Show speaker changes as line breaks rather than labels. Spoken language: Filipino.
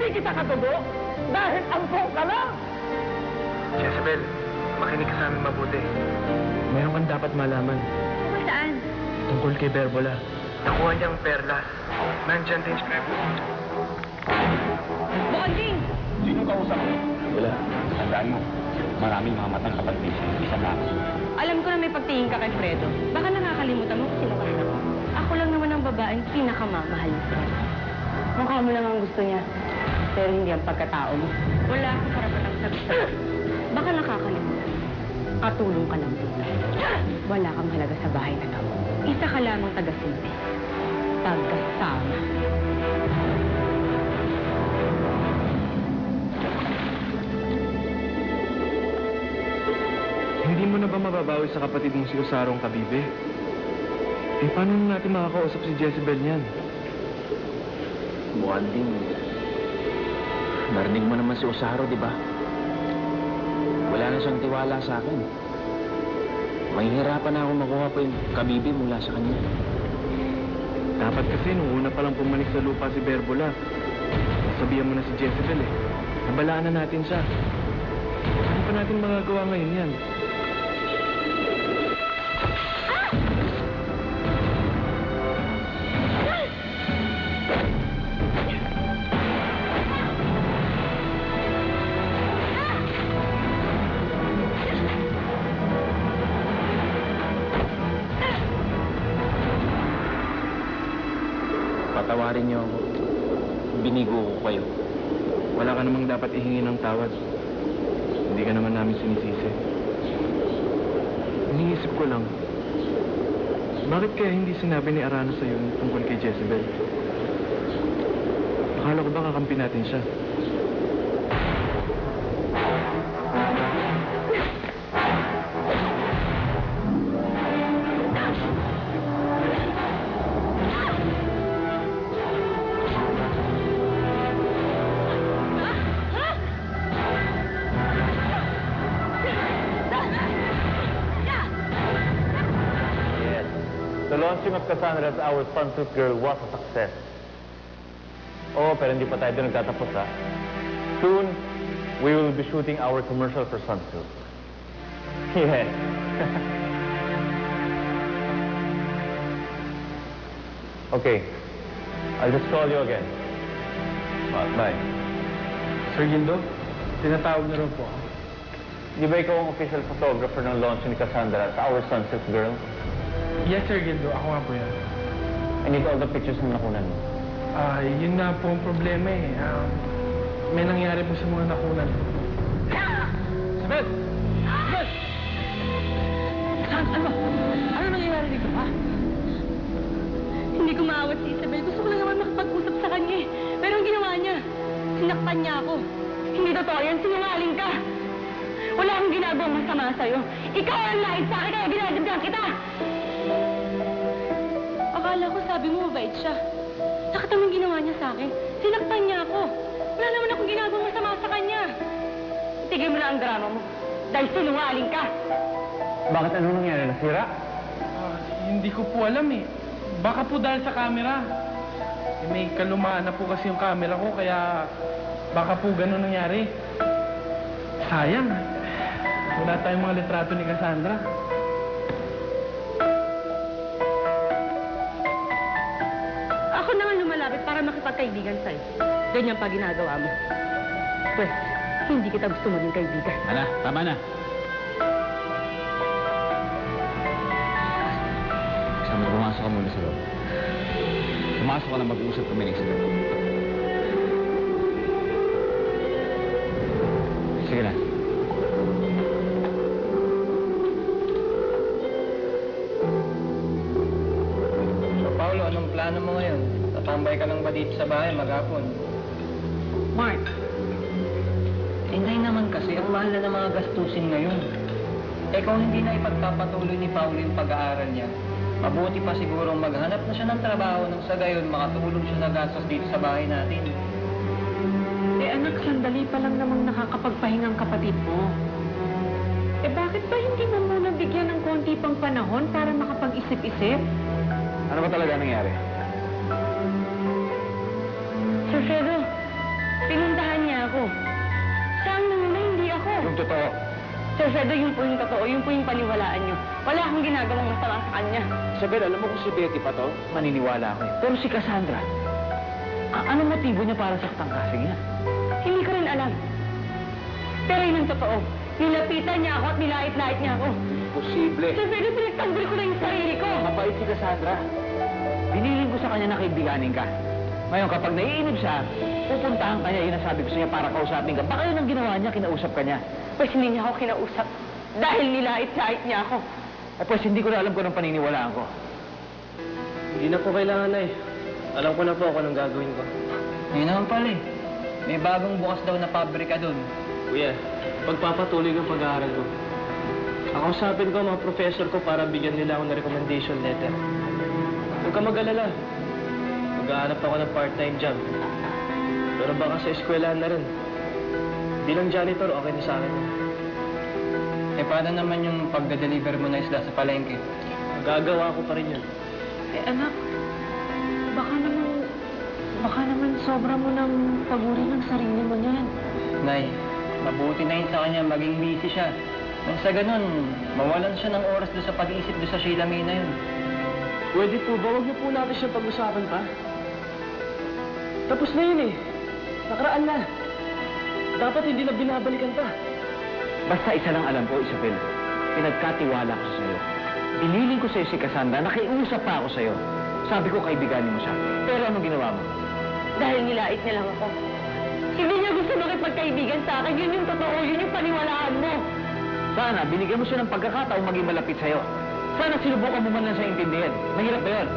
hindi kita katudo dahil ampong ka lang.
Jezebel, makinig ka sa amin mabuti. Meron kang dapat malaman.
Tungkol saan?
Tungkol kay Berbola. Nakuha niyang perlas. Nandyan din siya.
Bonding!
Sinong kausap mo? Wala. Tandaan mo, maraming mga matang kapatid. Isa na ako.
Alam ko na may pagtingin ka kay Fredo. Baka nakakalimutan mo kung sino ka anak. Ako lang naman ang babaeng pinakamamahal niya. Mukha mo lang ang gusto niya, pero hindi ang pagkatao mo. Wala akong karapatang sabihin. Baka nakakalimutan. Katulong ka lang dito. Wala kang halaga sa bahay na to. Isa ka lamang taga-silbi. Taga-sama.
Hindi mo na ba mababawi sa kapatid mong si Osarong Kabibe? Eh, paano natin makakausap si Jezebel niyan?
Mukhang narinig mo naman si Osaro, di ba? Wala na siyang tiwala sa akin. Mahihirapan na ako makuha pa yung kabibi mula sa kanya.
Dapat kasi nung una pa lang pumanik sa lupa si Berbola, sabihan mo na si Jezebel eh. Nabalaan na natin siya. Ano pa natin magagawa ngayon yan?
Patawarin niyo ako. Binigo ko kayo.
Wala ka namang dapat ihingi ng tawad. Hindi ka naman namin sinisisi. Iniisip ko lang, bakit kaya hindi sinabi ni Arana sa'yo tungkol kay Jezebel? Akala ko ba kakampi natin siya?
The launching of Cassandra as our sunset girl was a success. Oh, pero hindi pa tayo doon nagtatapos, ha? Soon, we will be shooting our commercial for Sunsilk. Yes. Okay. I'll just call you again. Bye.
Sir Gildo, tinatawag na rin po ako.
Di ba ikaw ang official photographer ng launch ni Cassandra as our sunset girl?
Yes, Sir Gildo. Ako nga po yan.
I need all the pictures na nakunan mo.
Yun nga po ang problema eh. May nangyari po sa mga nakunan. Sabet! Sabet!
Ano? Ano nangyayari dito, ha? Hindi ko maawat si Isabel. Gusto ko lang naman makapag-usap sa kanya eh. Pero ang ginawa niya, sinaktan niya ako. Hindi totoo yan, sinungaling ka. Wala akong ginagawang masama sa'yo. Ikaw ang lait sa akin, kaya ginagandang kita. Akala ko sabi mo mabait siya. Bakit anong ginawa niya sa akin? Sinaktan niya ako. Wala naman akong ginagawang masama sa kanya. Tigil mo na ang drama mo. Dahil sinungaling ka.
Bakit ano nangyari? Nasira?
Hindi ko po alam eh. Baka po dahil sa camera. May kalumaan na po kasi yung camera ko, kaya baka po ganun nangyari. Sayang. Wala tayong mga litrato ni Cassandra.
Ako naman lumalapit para makipagkaibigan sa'yo. Ganyan pa ginagawa mo. Pwes, hindi kita gusto maging kaibigan.
Ana, tama na. Kasama, pumasok ka muna sa loob. Pumasok ka na mag-uusap kami ng Isabel. Sige na.
So, Paolo, anong plano mo ngayon? Tatambay ka lang ba dito sa bahay maghapon?
Mark, hindi naman kasi ang mahal na ng mga gastusin ngayon. Eh kung hindi na ipagpapatuloy ni Paolo yung pag-aaral niya, mabuti pa sigurong maghanap na siya ng trabaho nang sa gayon makatulong siya sa gastos dito sa bahay natin.
Eh anak, sandali pa lang namang nakakapagpahingang kapatid mo. Eh bakit ba hindi mo muna bigyan ng konti pang panahon para makapag-isip-isip?
Ano ba talaga nangyari?
Sir Fredo,
totoo.
Sir Fredo, yun po yung totoo, yun po yung paniwalaan niyo. Wala akong ginagawang masama sa kanya.
Isabel, alam mo kung si Betty pa to? Maniniwala ako eh. Pero si Cassandra, anong motibo niya para saktan kasing yan?
Hindi ko rin alam. Pero yun ang totoo. Nilapitan niya ako at nilait-lait niya ako.
Posible.
Sir Fredo, pinagtanggol ko na yung sarili ko.
Mabait si Cassandra. Biniling ko sa kanya na kaibiganin ka. Ngayon, kapag naiinip siya, pupuntahan ka niya, yun ang sabi ko sa niya para kausapin ka. Baka yun ang ginawa niya, kinausap ka niya.
Pues hindi niya ako kinausap. Dahil nilait-lait niya ako.
Pues hindi ko na alam kung anong paniniwalaan ko.
Hindi na po kailangan na eh. Alam ko na po kung anong gagawin ko.
Yun naman pala eh. May bagong bukas daw na pabrika doon.
Kuya, pagpapatuloy ko ang pag-aaral ko. Ako sabi ko mga professor ko para bigyan nila ako ng recommendation letter. Huwag ka mag-alala. Mag-aanap ako ng part-time job. Pero baka sa eskwelahan na rin. Bilang janitor, okay na sa akin.
Eh, paano naman yung pagda-deliver mo na isda sa palengke?
Magagawa ko pa rin yun.
Eh anak, baka naman sobra mo ng paguri ng sarili mo niyan.
Nay, mabuti na yun sa kanya, maging busy siya. Nang sa ganun, mawalan siya ng oras doon sa pag-iisip doon sa Sheila May na yun.
Pwede po ba? Huwag niyo po natin siya pag-usapan pa. Tapos na yun eh. Nakaraan na. Dapat hindi na binabalikan pa.
Basta isa lang alam ko, Isabel. Pinagkatiwala ko sa'yo. Biniling ko sa'yo si Cassandra, nakiusap pa ako sa'yo. Sabi ko, kaibiganin mo siya. Pero ano ginawa mo?
Dahil nilait niya lang ako. Hindi niya gusto makipagkaibigan sa akin. Yun yung totoo, yun yung paniwalaan mo.
Sana, binigyan mo siya ng pagkakataong maging malapit sa'yo. Sana sinubukan mo man lang siya intindihin. Mahirap ba yun?